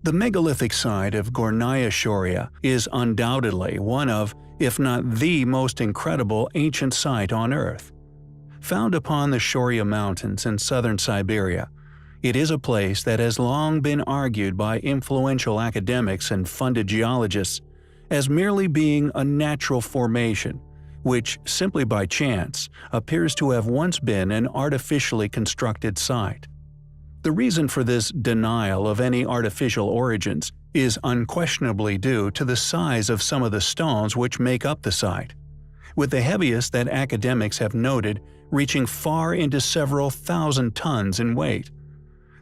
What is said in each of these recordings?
The megalithic site of Gornaya Shoria is undoubtedly one of, if not the most incredible ancient site on Earth. Found upon the Shoria Mountains in southern Siberia, it is a place that has long been argued by influential academics and funded geologists as merely being a natural formation, which, simply by chance, appears to have once been an artificially constructed site. The reason for this denial of any artificial origins is unquestionably due to the size of some of the stones which make up the site, with the heaviest that academics have noted reaching far into several thousand tons in weight.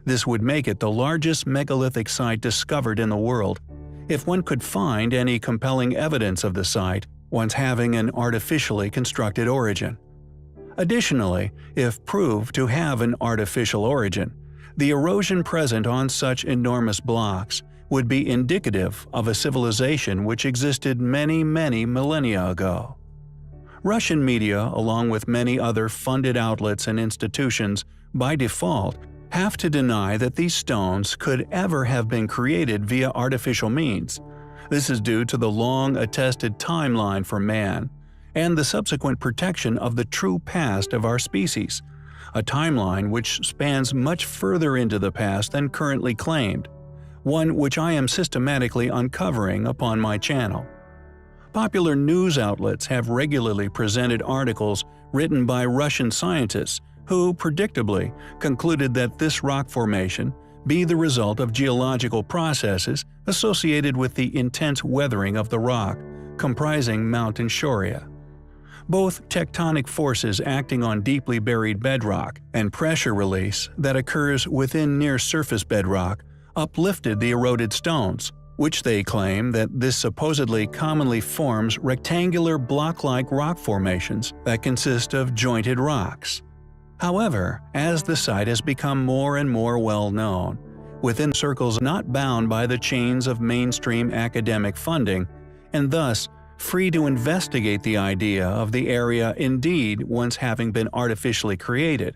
This would make it the largest megalithic site discovered in the world, if one could find any compelling evidence of the site once having an artificially constructed origin. Additionally, if proved to have an artificial origin, the erosion present on such enormous blocks would be indicative of a civilization which existed many millennia ago. Russian media, along with many other funded outlets and institutions, by default, have to deny that these stones could ever have been created via artificial means. This is due to the long-attested timeline for man, and the subsequent protection of the true past of our species, a timeline which spans much further into the past than currently claimed, one which I am systematically uncovering upon my channel. Popular news outlets have regularly presented articles written by Russian scientists who, predictably, concluded that this rock formation be the result of geological processes associated with the intense weathering of the rock comprising Mountain Shoria. Both tectonic forces acting on deeply buried bedrock and pressure release that occurs within near-surface bedrock uplifted the eroded stones, which they claim that this supposedly commonly forms rectangular block-like rock formations that consist of jointed rocks. However, as the site has become more and more well known, within circles not bound by the chains of mainstream academic funding, and thus free to investigate the idea of the area indeed once having been artificially created,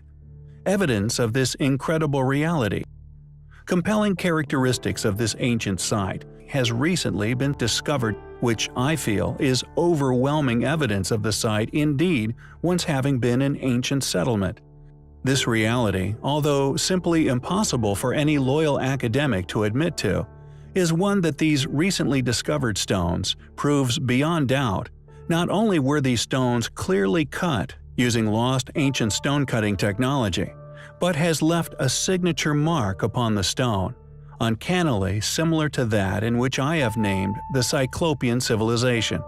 evidence of this incredible reality. Compelling characteristics of this ancient site has recently been discovered, which I feel is overwhelming evidence of the site indeed once having been an ancient settlement. This reality, although simply impossible for any loyal academic to admit to, is one that these recently discovered stones proves beyond doubt. Not only were these stones clearly cut using lost ancient stone-cutting technology, but has left a signature mark upon the stone, uncannily similar to that in which I have named the Cyclopean civilization.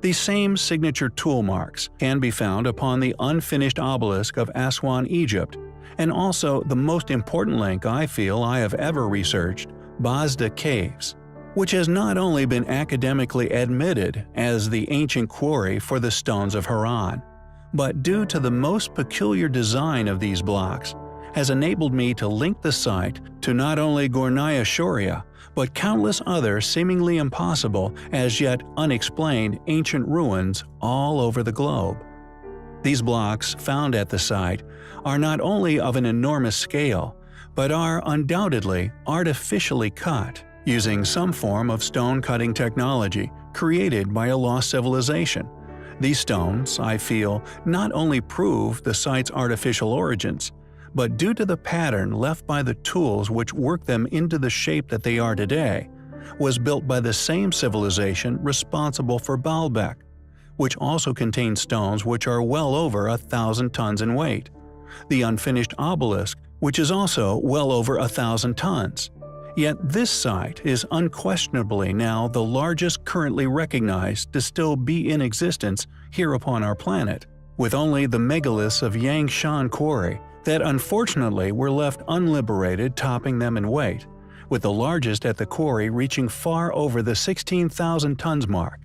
These same signature tool marks can be found upon the unfinished obelisk of Aswan, Egypt, and also the most important link I feel I have ever researched, Bazda Caves, which has not only been academically admitted as the ancient quarry for the stones of Haran, but due to the most peculiar design of these blocks, has enabled me to link the site to not only Gornaya Shoria, but countless other seemingly impossible as yet unexplained ancient ruins all over the globe. These blocks found at the site are not only of an enormous scale, but are undoubtedly artificially cut using some form of stone-cutting technology created by a lost civilization. These stones, I feel, not only prove the site's artificial origins, but due to the pattern left by the tools which work them into the shape that they are today, was built by the same civilization responsible for Baalbek, which also contains stones which are well over 1,000 tons in weight, the unfinished obelisk, which is also well over 1,000 tons. Yet this site is unquestionably now the largest currently recognized to still be in existence here upon our planet, with only the megaliths of Yangshan Quarry that unfortunately were left unliberated topping them in weight, with the largest at the quarry reaching far over the 16,000 tons mark.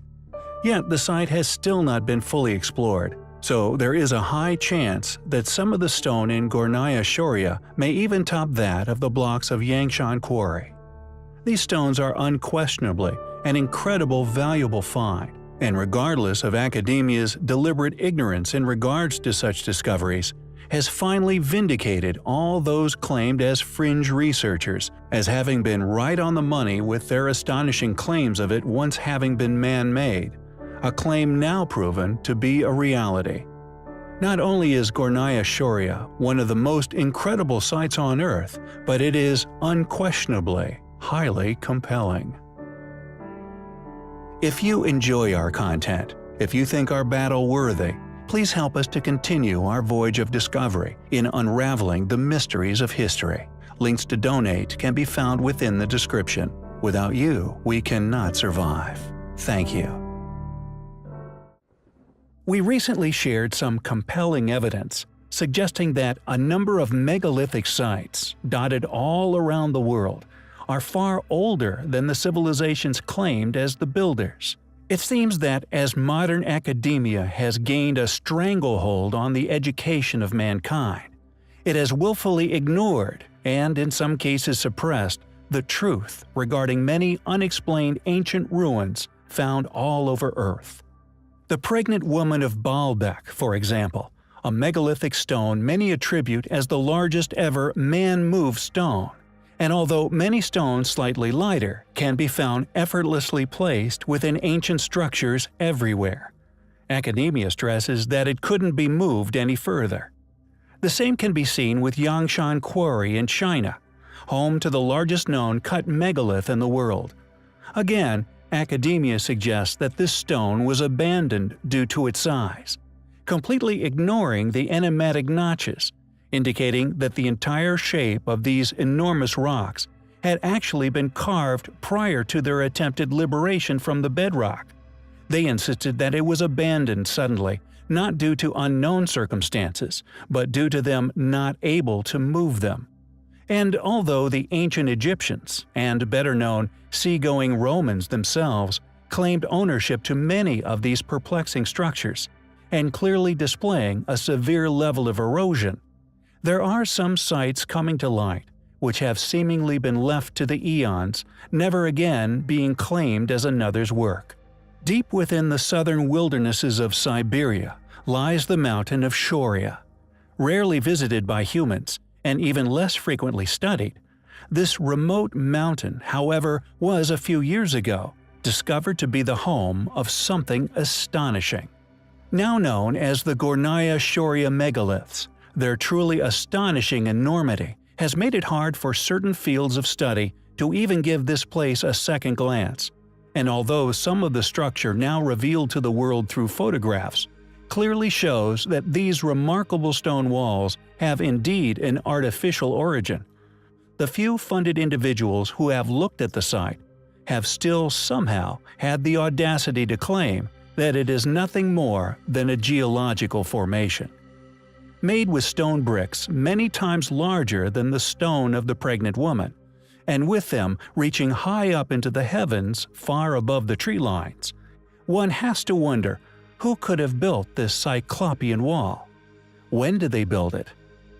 Yet the site has still not been fully explored, so there is a high chance that some of the stone in Gornaya Shoria may even top that of the blocks of Yangshan Quarry. These stones are unquestionably an incredible valuable find, and regardless of academia's deliberate ignorance in regards to such discoveries, has finally vindicated all those claimed as fringe researchers as having been right on the money with their astonishing claims of it once having been man-made, a claim now proven to be a reality. Not only is Gornaya Shoria one of the most incredible sights on Earth, but it is unquestionably highly compelling. If you enjoy our content, if you think our battle worthy, please help us to continue our voyage of discovery in unraveling the mysteries of history. Links to donate can be found within the description. Without you, we cannot survive. Thank you. We recently shared some compelling evidence suggesting that a number of megalithic sites dotted all around the world are far older than the civilizations claimed as the builders. It seems that as modern academia has gained a stranglehold on the education of mankind, it has willfully ignored, and in some cases suppressed, the truth regarding many unexplained ancient ruins found all over Earth. The pregnant woman of Baalbek, for example, a megalithic stone many attribute as the largest ever man-moved stone, and although many stones slightly lighter can be found effortlessly placed within ancient structures everywhere. Academia stresses that it couldn't be moved any further. The same can be seen with Yangshan Quarry in China, home to the largest known cut megalith in the world. Again, academia suggests that this stone was abandoned due to its size, completely ignoring the enigmatic notches, indicating that the entire shape of these enormous rocks had actually been carved prior to their attempted liberation from the bedrock. They insisted that it was abandoned suddenly, not due to unknown circumstances, but due to them not able to move them. And although the ancient Egyptians, and better known seagoing Romans themselves, claimed ownership to many of these perplexing structures, and clearly displaying a severe level of erosion, there are some sites coming to light which have seemingly been left to the eons, never again being claimed as another's work. Deep within the southern wildernesses of Siberia lies the mountain of Shoria. Rarely visited by humans, and even less frequently studied, this remote mountain, however, was a few years ago discovered to be the home of something astonishing. Now known as the Gornaya Shoria megaliths, their truly astonishing enormity has made it hard for certain fields of study to even give this place a second glance, and although some of the structure now revealed to the world through photographs clearly shows that these remarkable stone walls have indeed an artificial origin, the few funded individuals who have looked at the site have still somehow had the audacity to claim that it is nothing more than a geological formation. Made with stone bricks many times larger than the stone of the pregnant woman, and with them reaching high up into the heavens far above the tree lines, one has to wonder who could have built this cyclopean wall. When did they build it?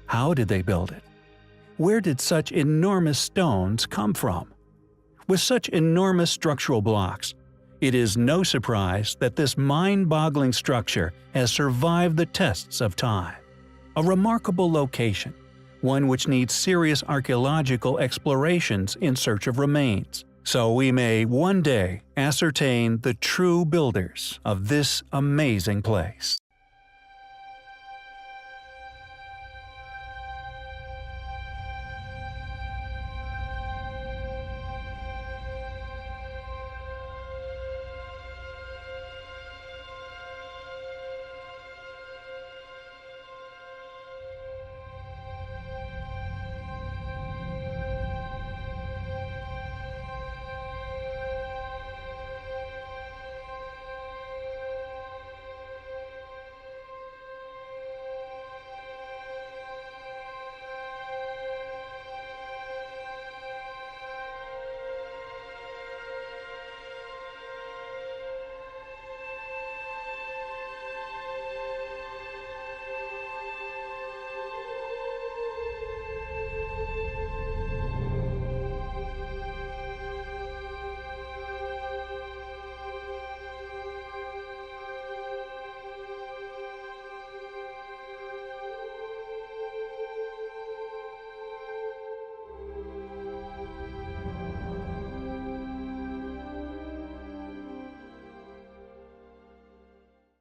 How did they build it? Where did such enormous stones come from? With such enormous structural blocks, it is no surprise that this mind-boggling structure has survived the tests of time. A remarkable location, one which needs serious archaeological explorations in search of remains, so we may one day ascertain the true builders of this amazing place.